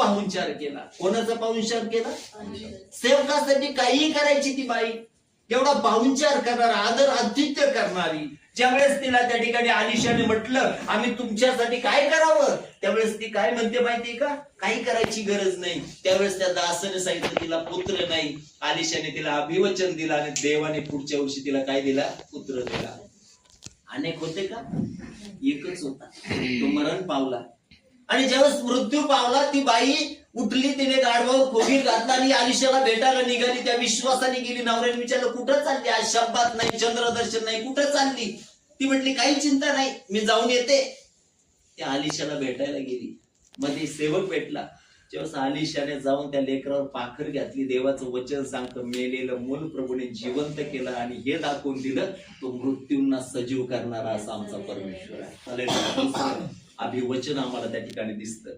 पाहुणचार केला. कोणाचा पाहुणचार केला? सेवकासाठी काहीही करायची ती बाई. एवढा पाहुणचार करणारा, आदर आतिथ्य करणारी. ज्यावेळेस तिला त्या ठिकाणी आलिशाने म्हटलं आम्ही तुमच्यासाठी काय करावं, त्यावेळेस ती काय म्हणते माहितीये का? काही करायची गरज नाही. त्यावेळेस त्या दासाने सांगितलं तिला पुत्र नाही. आलिशाने तिला अभिवचन दिलं आणि देवाने पुढच्या वर्षी तिला काय दिला? पुत्र दिला. अनेक होते का? एकच होता, तो मरण पावला. आणि ज्यावेळेस मृत्यू पावला ती बाई उठली, तिने गाढवावर खोगीर घातला आणि आलिशाला भेटायला निघाली. त्या विश्वासाने गेली. नवऱ्याने विचारलं कुठं चालली? आज शब्दात नाही, चंद्रदर्शन नाही, कुठं चालली? ती म्हटली काही चिंता नाही, मी जाऊन येते. त्या आलिशाला भेटायला गेली. मध्ये सेवक भेटला. जेव्हा आलिशाने जाऊन त्या लेकरावर पाखर घातली, देवाचं वचन सांगतं मेलेलं मूल प्रभूने जिवंत केलं आणि हे दाखवून दिलं तो मृत्यूंना सजीव करणारा असा आमचा परमेश्वर आहे. अभिवचन आम्हाला त्या ठिकाणी दिसतं.